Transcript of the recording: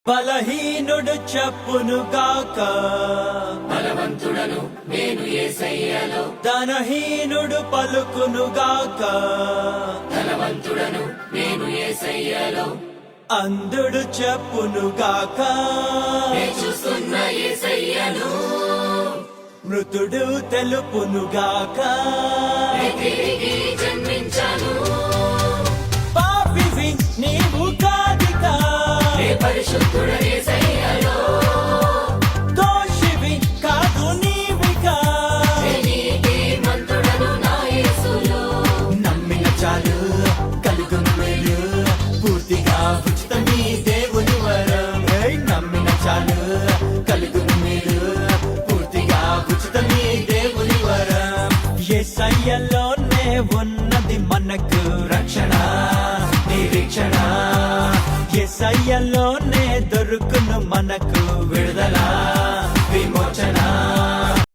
బలహీనుడు చెప్పునుగాక, బలవంతుడను నేను యేసయ్యలో. ధనహీనుడు పలుకునుగాక, ధనవంతుడను నేను యేసయ్యలో. అంధుడు చెప్పునుగాక, నే చూస్తున్న యేసయ్యను. మృతుడు తెలుపునుగాక, నే తిరిగి జన్మించాను. పాపివి నీవు కాదిగా, నే పరిశుద్ధుడ యేసయ్యలో. దోషివి కాదు నీవిగా, నే నీతిమంతుడను నా యేసులో. నమ్మిన చాలు కలుగును మేలు, పూర్తిగా ఉచితమీ దేవుని వరం. నమ్మిన చాలు కలుగును మేలు, పూర్తిగా ఉచితమీ దేవుని వరం. యేసయ్యలోనే ఉన్నది మనకు రక్షణ, నిరీక్షణ. యేసయ్యలోనే దొరుకును మనకు విడుదల.